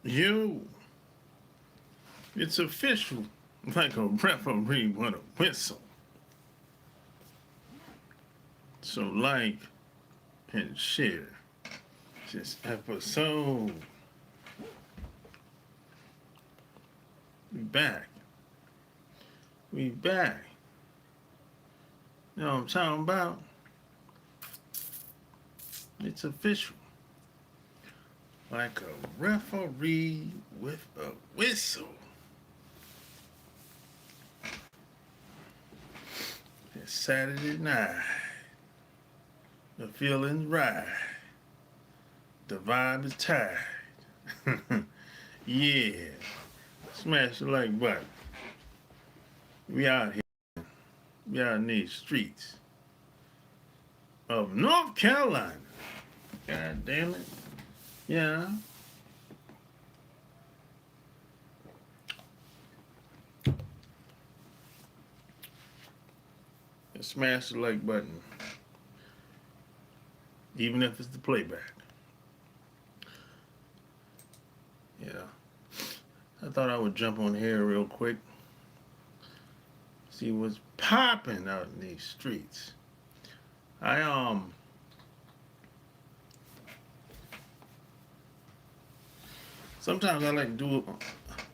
You, it's official, like a referee with a whistle. So like and share this episode. We back. We back. You know what I'm talking about? It's official. Like a referee with a whistle. It's Saturday night. The feeling's right. The vibe is tight. Yeah. Smash the like button. We out here. We out in these streets of North Carolina. God damn it. Yeah. Smash the like button. Even if it's the playback. Yeah. I thought I would jump on here real quick. See what's popping out in these streets. Sometimes I like to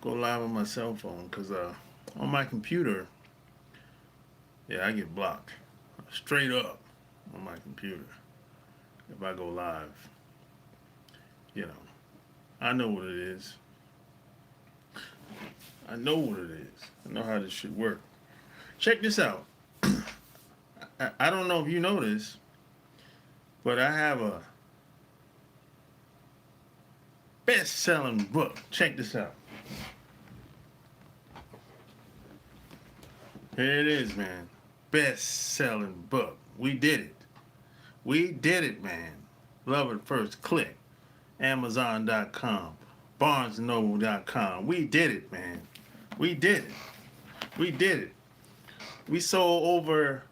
go live on my cell phone because on my computer, yeah, I get blocked straight up on my computer if I go live. You know, I know what it is. I know what it is. I know how this should work. Check this out. I don't know if you know this, but I have a best-selling book. Check this out. Here it is, man. Best-selling book. We did it. We did it, man. Love at first click. Amazon.com. BarnesandNoble.com. We did it, man. We did it. We did it. We sold over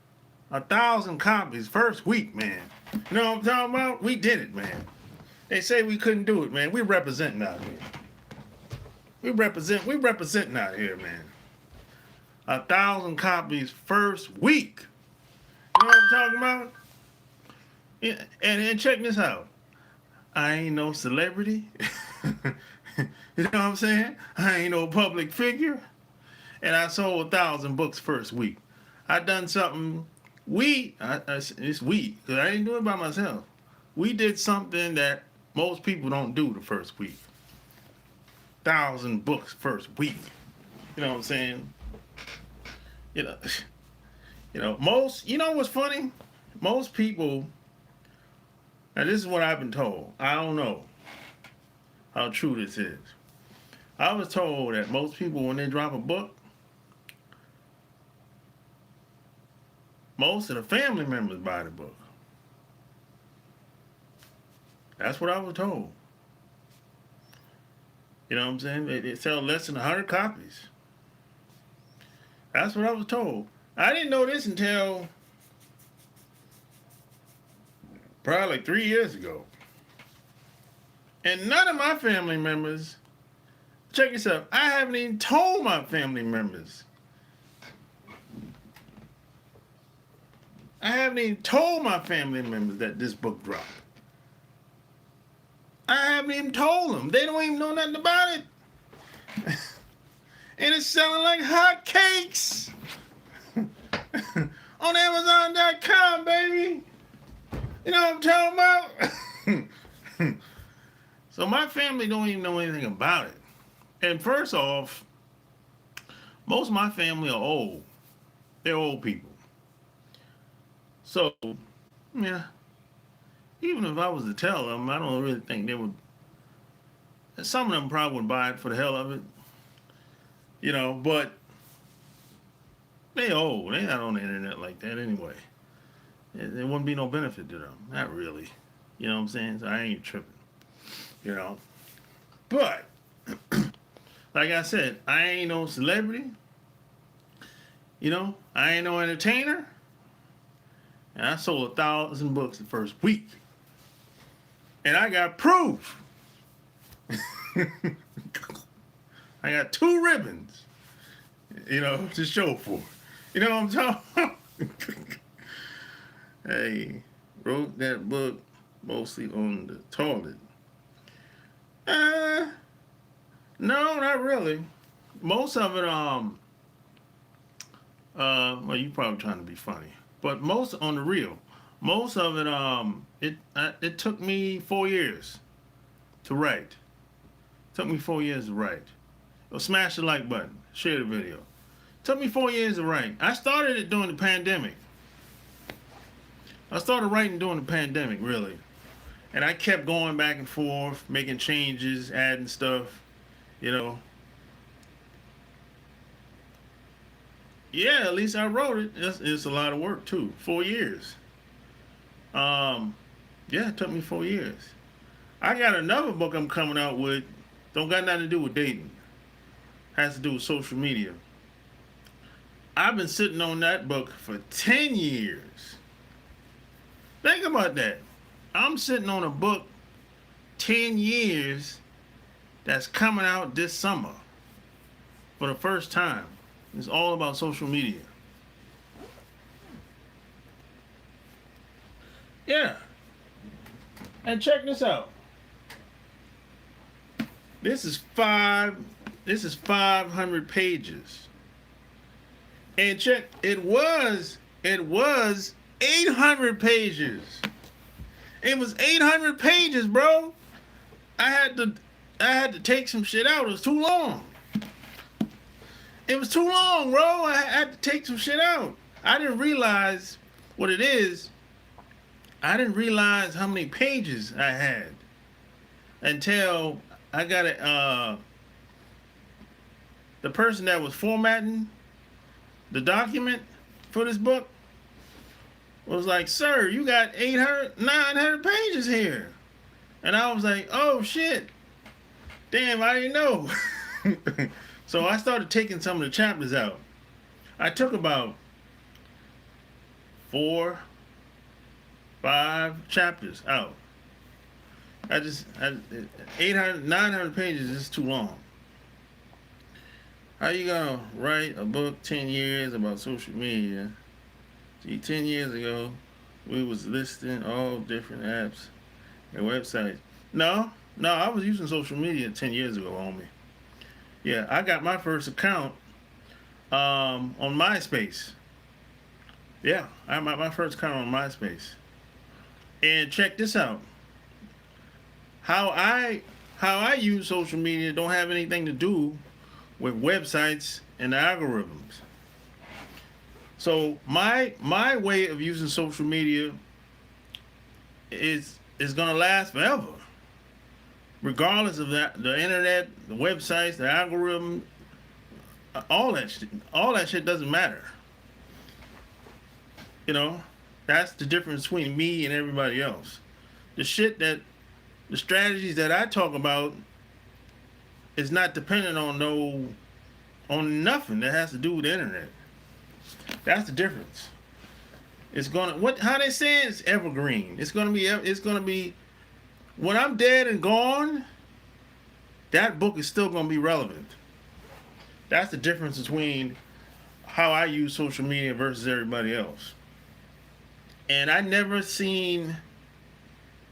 1,000 copies first week, man. You know what I'm talking about? We did it, man. They say we couldn't do it, man. We representing out here. We representing out here, man. 1,000 copies first week. You know what I'm talking about? Yeah, and check this out. I ain't no celebrity. You know what I'm saying? I ain't no public figure. And I sold 1,000 books first week. I done something. It's we, because I didn't do it by myself. We did something that most people don't do the first week. 1,000 books first week. You know what I'm saying? You know you know what's funny? Most people, now this is what I've been told. I don't know how true this is. I was told that most people, when they drop a book, most of the family members buy the book. That's what I was told. You know what I'm saying? They sell less than 100 copies. That's what I was told. I didn't know this until probably like 3 years ago. And none of my family members, check this out, I haven't even told my family members. I haven't even told my family members that this book dropped. I haven't even told them. They don't even know nothing about it. And it's selling like hotcakes on Amazon.com, baby. You know what I'm talking about? So my family don't even know anything about it. And first off, most of my family are old. They're old people. So, yeah, even if I was to tell them, I don't really think they would. Some of them probably would buy it for the hell of it. You know, but they old. They not on the internet like that anyway. There wouldn't be no benefit to them. Not really. You know what I'm saying? So I ain't tripping. You know. But, like I said, I ain't no celebrity. You know, I ain't no entertainer. And I sold 1,000 books the first week. And I got proof. I got 2 ribbons, to show for. You know what I'm talking about? Hey, wrote that book mostly on the toilet. Uh, no, not really. Most of it, well, you probably trying to be funny, but most on the real, most of it, it took me 4 years to write. Took me 4 years to write. So smash the like button, share the video. Took me 4 years to write. I started it during the pandemic. I started writing during the pandemic, really. And I kept going back and forth, making changes, adding stuff, you know. Yeah, at least I wrote it. It's a lot of work, too. 4 years. Yeah, it took me 4 years. I got another book I'm coming out with. Don't got nothing to do with dating. Has to do with social media. I've been sitting on that book for 10 years. Think about that. I'm sitting on a book 10 years that's coming out this summer for the first time. It's all about social media. Yeah. And check this out. This is 500 pages. And check, it was 800 pages. It was 800 pages, bro. I had to take some shit out. It was too long. It was too long, bro. I had to take some shit out. I didn't realize what it is. I didn't realize how many pages I had until I got it. The person that was formatting the document for this book was like, "Sir, you got 800, 900 pages here." And I was like, "Oh shit. Damn, I didn't know." So I started taking some of the chapters out. I took about 4, 5 chapters out. 800, 900 pages is too long. How you gonna write a book 10 years about social media? See, 10 years ago, we was listing all different apps and websites. No, I was using social media 10 years ago, homie. Yeah, I got my first account on MySpace. Yeah, I got my first account on MySpace. And check this out. How I use social media don't have anything to do with websites and the algorithms. So my way of using social media is gonna last forever. Regardless of that, the internet, the websites, the algorithm, all that shit doesn't matter. You know, that's the difference between me and everybody else. The strategies that I talk about is not dependent on nothing that has to do with the internet. That's the difference. It's how they say it's evergreen. It's gonna be when I'm dead and gone, that book is still gonna be relevant. That's the difference between how I use social media versus everybody else. And I never seen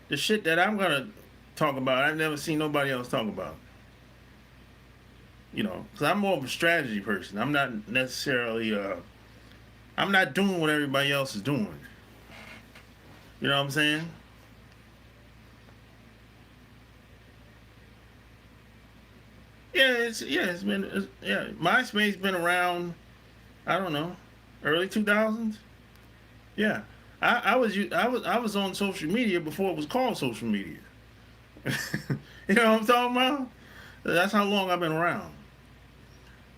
the shit that I'm gonna talk about. I've never seen nobody else talk about. You know, because I'm more of a strategy person. I'm not necessarily. I'm not doing what everybody else is doing. You know what I'm saying? MySpace been around. I don't know, early 2000s. Yeah, I was on social media before it was called social media. You know what I'm talking about? That's how long I've been around.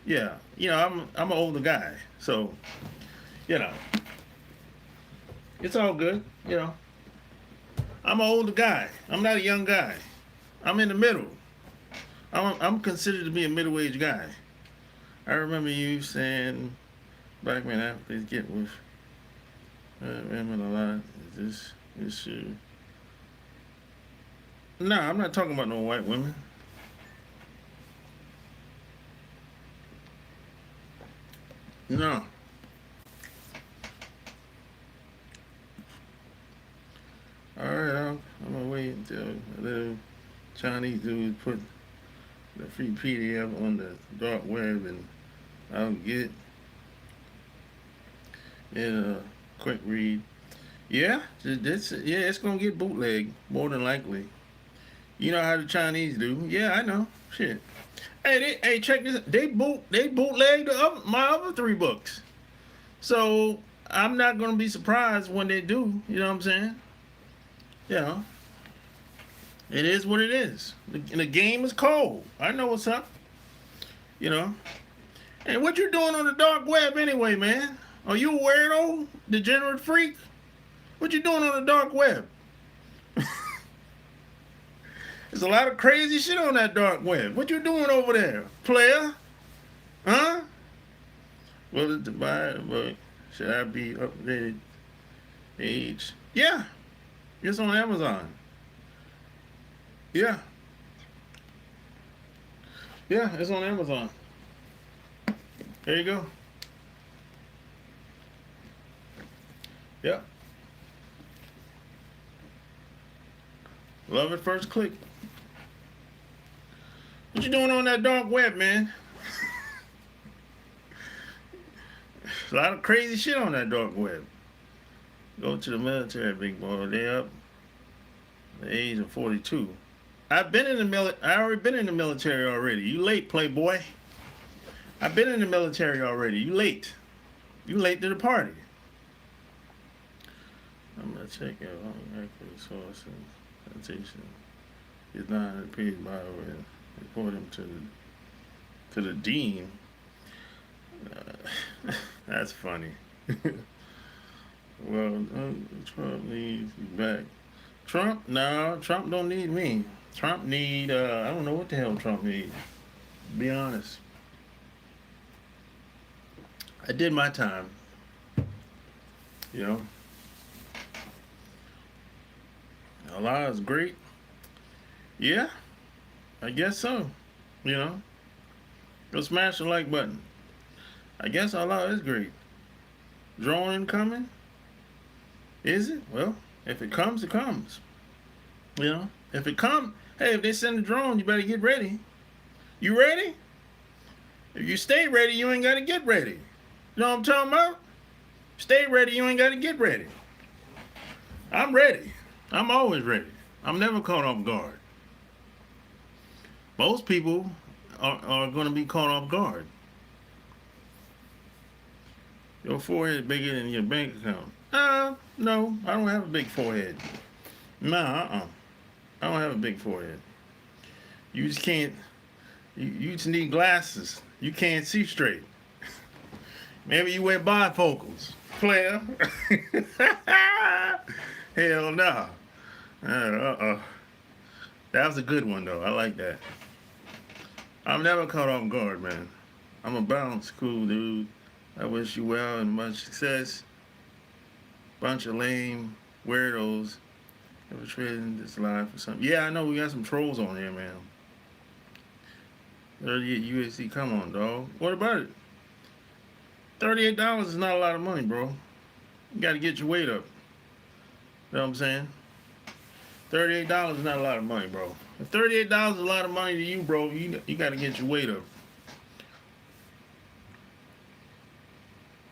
Yeah, I'm an older guy, so you know it's all good. I'm an older guy. I'm not a young guy. I'm in the middle. I'm considered to be a middle-aged guy. I remember you saying black men athletes get with women a lot. Is this issue? No, I'm not talking about no white women. No. All right, I'm gonna wait until a little Chinese dude put the free PDF on the dark web, and I'll get it a quick read. Yeah, it's gonna get bootleg more than likely. You know how the Chinese do. Yeah, I know. Shit. Hey, check this. They bootleg my other three books. So I'm not gonna be surprised when they do. You know what I'm saying? You know, it is what it is. The game is cold. I know what's up. You know. And what you doing on the dark web anyway, man? Are you a weirdo, degenerate freak? What you doing on the dark web? There's a lot of crazy shit on that dark web. What you doing over there, player? Huh? Will it divide? But should I be updated age? Yeah. It's on Amazon. Yeah. Yeah, it's on Amazon. There you go. Yeah. Love at first click. What you doing on that dark web, man? A lot of crazy shit on that dark web. Go to the military, big boy. They up the age of 42. I've been in the I already been in the military already. You late, playboy. I've been in the military already. You late. You late to the party. I'm gonna check out all accurate sources. Citation is not appeared by and report him to the dean. That's funny. Well, Trump needs you back. Trump? No, Trump don't need me. Trump need, I don't know what the hell Trump needs. To be honest. I did my time. You know. Allah is great. Yeah, I guess so. You know. Go smash the like button. I guess Allah is great. Drone incoming? Is it? Well, if it comes, it comes. You know? If it comes, hey, if they send a drone, you better get ready. You ready? If you stay ready, you ain't got to get ready. You know what I'm talking about? Stay ready, you ain't got to get ready. I'm ready. I'm always ready. I'm never caught off guard. Most people are going to be caught off guard. Your forehead is bigger than your bank account. No, I don't have a big forehead. Nah, I don't have a big forehead. You just can't, you just need glasses. You can't see straight. Maybe you wear bifocals. Player. Hell no. That was a good one, though. I like that. I'm never caught off guard, man. I'm a bounce, cool dude. I wish you well and much success. Bunch of lame weirdos ever trading this live for something. Yeah, I know we got some trolls on here, man. 38 USD, come on, dog. What about it? $38 is not a lot of money, bro. You got to get your weight up. You know what I'm saying? $38 is not a lot of money, bro. If $38 is a lot of money to you, bro, you got to get your weight up.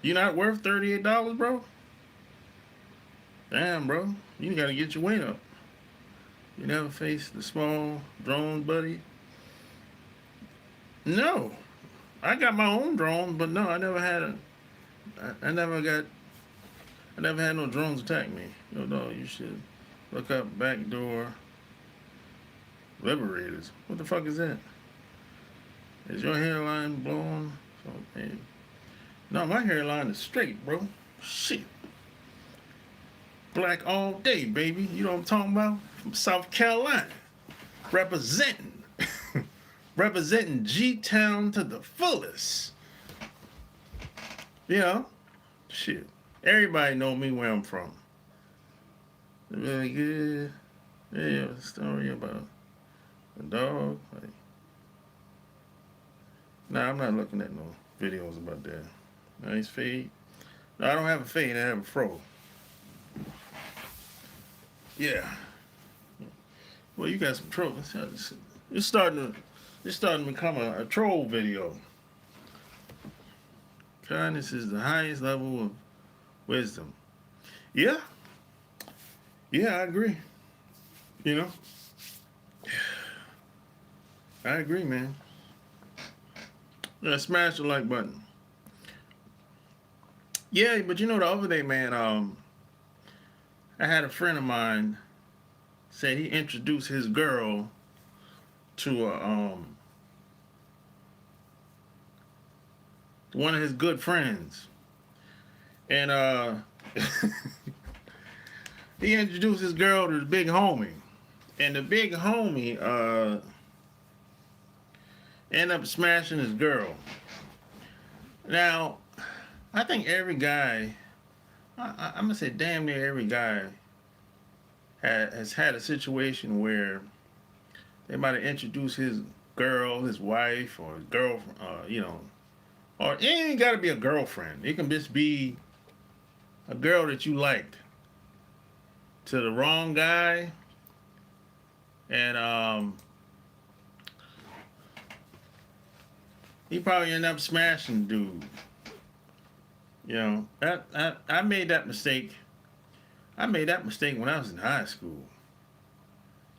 You not worth $38, bro? Damn, bro. You got to get your weight up. You never faced the small drone, buddy? No. I got my own drone, but no, I never had I never had no drones attack me. No, you should look up backdoor liberators. What the fuck is that? Is your hairline blown? Okay. No, my hairline is straight, bro. Shit. Black all day, baby. You know what I'm talking about? From South Carolina. Representing. Representing G-Town to the fullest. You know? Shit. Everybody know me where I'm from. Really good. Yeah, a story about a dog. Like, nah, I'm not looking at no videos about that. Nice fade. No, I don't have a fade. I have a fro. Yeah. Well, you got some trolls. It's starting to become a troll video. Kindness is the highest level of wisdom. Yeah. Yeah, I agree. You know, I agree, man. Yeah, smash the like button. Yeah, but you know the other day, man, I had a friend of mine said he introduced his girl to one of his good friends. And he introduced his girl to the big homie. And the big homie ended up smashing his girl. Now, I think every guy, I'm gonna say damn near every guy has had a situation where they might have introduced his girl, his wife, or his girlfriend, or it ain't got to be a girlfriend. It can just be a girl that you liked to the wrong guy, and he probably ended up smashing the dude. You know, I made that mistake. I made that mistake when I was in high school.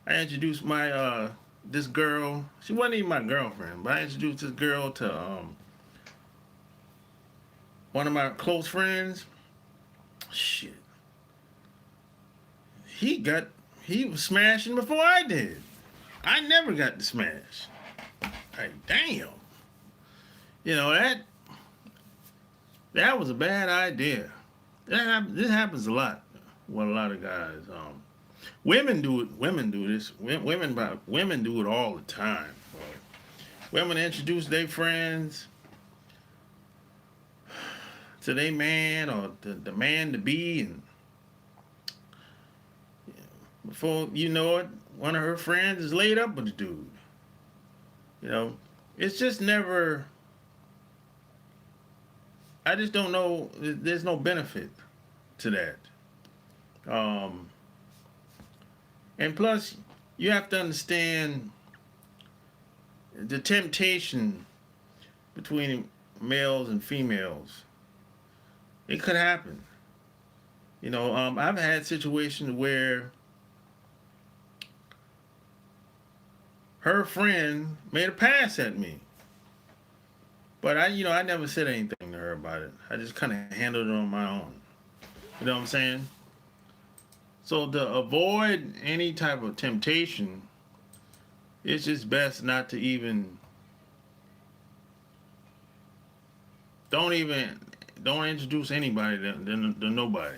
I introduced my this girl. She wasn't even my girlfriend, but I introduced this girl to one of my close friends. Shit, he was smashing before I did. I never got to smash. Like damn, you know that was a bad idea. This happens a lot with a lot of guys. Women do it. Women do this. Women do it all the time. Women introduce their friends to their man or the man to be, and before you know it, one of her friends is laid up with the dude. You know, it's just never. I just don't know. There's no benefit to that. And plus, you have to understand the temptation between males and females. It could happen. You know, I've had situations where her friend made a pass at me. But I never said anything to her about it. I just kind of handled it on my own. You know what I'm saying? So to avoid any type of temptation, it's just best not to don't introduce anybody to nobody.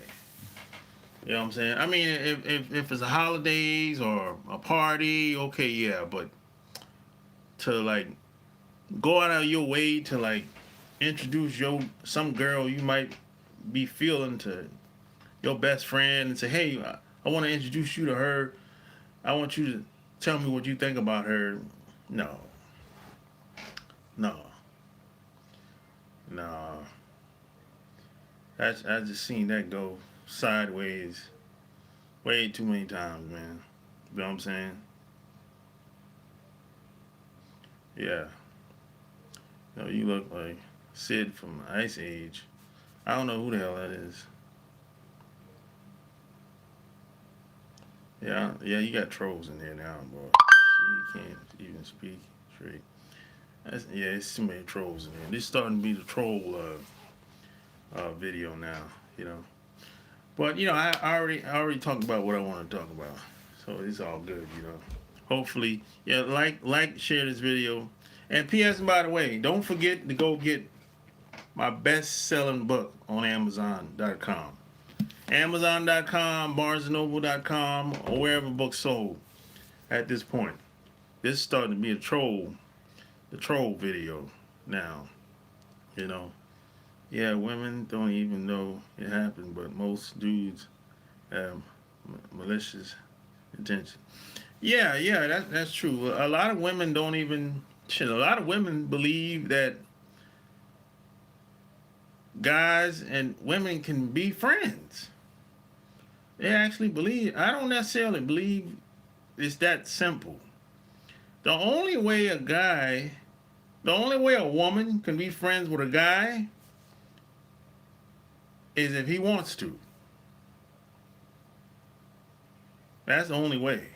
You know what I'm saying? I mean, if it's a holidays or a party, okay, yeah, but to like go out of your way to like introduce some girl you might be feeling to your best friend and say, hey, I want to introduce you to her. I want you to tell me what you think about her. No. I just seen that go sideways way too many times, man. You know what I'm saying? Yeah. You know, you look like Sid from Ice Age. I don't know who the hell that is. Yeah, you got trolls in there now, bro. See, you can't even speak straight. It's too many trolls in there. This is starting to be the troll video now, you know. But I already talked about what I want to talk about, so it's all good, you know. Hopefully, yeah, like, share this video, and P.S. by the way, don't forget to go get my best-selling book on Amazon.com. Amazon.com, BarnesandNoble.com, or wherever books sold at this point. This is starting to be the troll video now, you know. Yeah, women don't even know it happened, but most dudes have malicious intention. Yeah, that's true. A lot of women don't even, a lot of women believe that, guys and women can be friends. They actually believe. I don't necessarily believe it's that simple. The only way a guy, the only way a woman can be friends with a guy is if he wants to. That's the only way.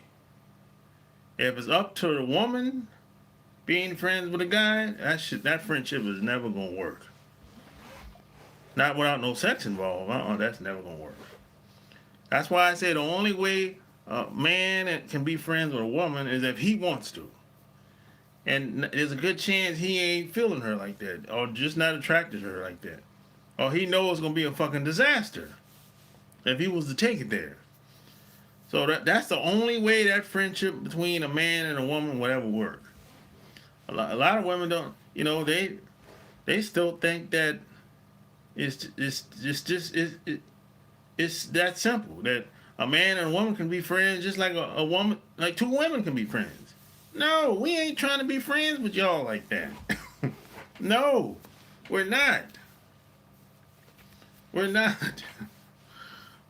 If it's up to the woman being friends with a guy, that friendship is never gonna work. Not without no sex involved. That's never gonna work. That's why I say the only way a man can be friends with a woman is if he wants to. And there's a good chance he ain't feeling her like that, or just not attracted to her like that. Or he knows it's gonna be a fucking disaster if he was to take it there. So that's the only way that friendship between a man and a woman would ever work. A lot of women don't, they still think that it's that simple, that a man and a woman can be friends just like a woman, like two women can be friends. No, we ain't trying to be friends with y'all like that. No, we're not. We're not.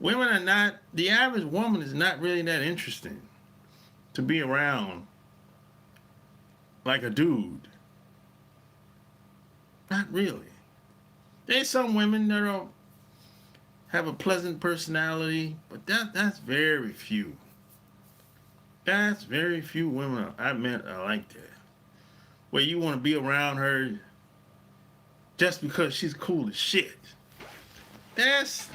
Women are not, the average woman is not really that interesting to be around like a dude. Not really. There's some women that don't have a pleasant personality, but that's very few. That's very few women I met are like that. Where you want to be around her just because she's cool as shit. That's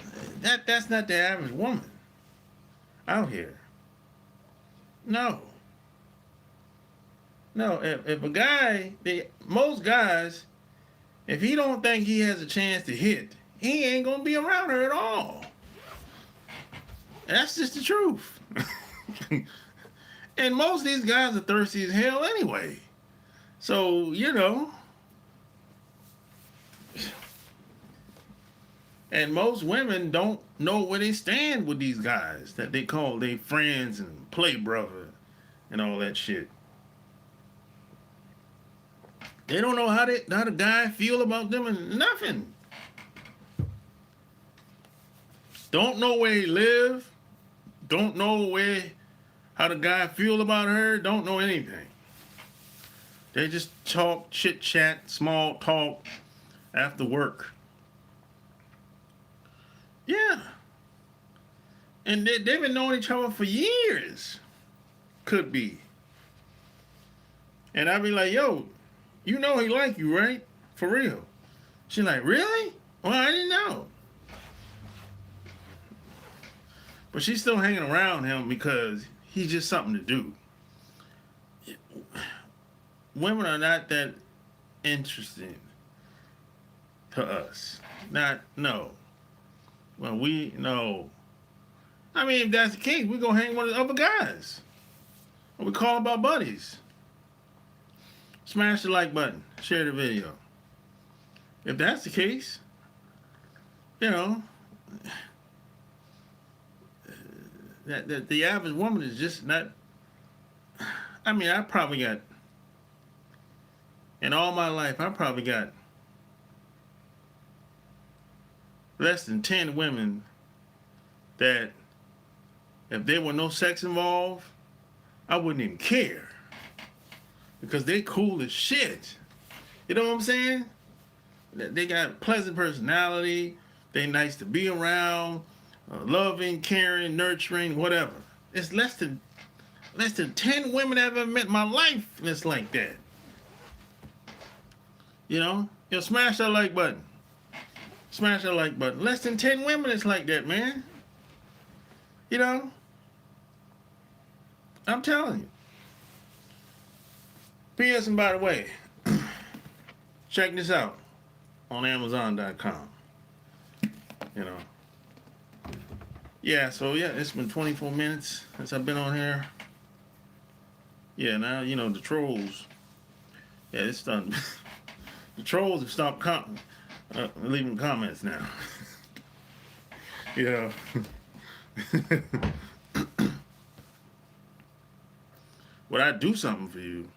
not the average woman out here. No. No, if a guy, most guys, if he don't think he has a chance to hit, he ain't gonna be around her at all. That's just the truth. And most of these guys are thirsty as hell anyway. So, and most women don't know where they stand with these guys that they call their friends and play brother and all that shit. They don't know how the guy feel about them and nothing. Don't know where he live. Don't know how the guy feel about her. Don't know anything. They just talk, chit chat, small talk after work. Yeah. And they've been knowing each other for years. Could be. And I'd be like, yo, you know he like you, right? For real. She's like, really? Well, I didn't know. But she's still hanging around him because he's just something to do. Women are not that interesting to us. No. Well, no. I mean, if that's the case, we go hang with the other guys. Or we call them our buddies. Smash the like button. Share the video. If that's the case, that the average woman is just not. I mean, I probably got, in all my life, I probably got less than 10 women that if there were no sex involved, I wouldn't even care. Because they cool as shit. You know what I'm saying? They got pleasant personality. They nice to be around. Loving, caring, nurturing, whatever. It's less than 10 women I've ever met in my life that's like that. Smash that like button. Smash that like button. Less than 10 women that's like that, man. I'm telling you. P.S. and by the way, check this out on Amazon.com. Yeah, so it's been 24 minutes since I've been on here. Yeah, now, the trolls. Yeah, it's done. The trolls have stopped leaving comments now. Would I do something for you?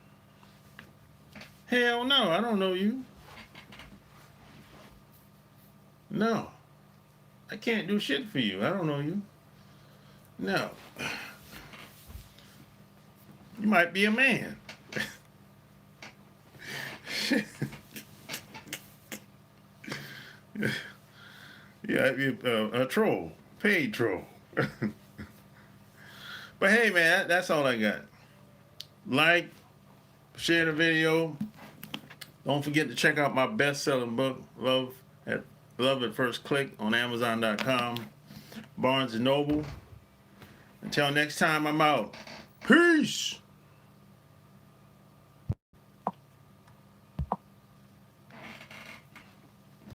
Hell no, I don't know you. No. I can't do shit for you. I don't know you. No. You might be a man. Yeah, a troll. Paid troll. But hey, man, that's all I got. Like, share the video. Don't forget to check out my best-selling book, Love at First Click, on Amazon.com, Barnes & Noble. Until next time, I'm out. Peace!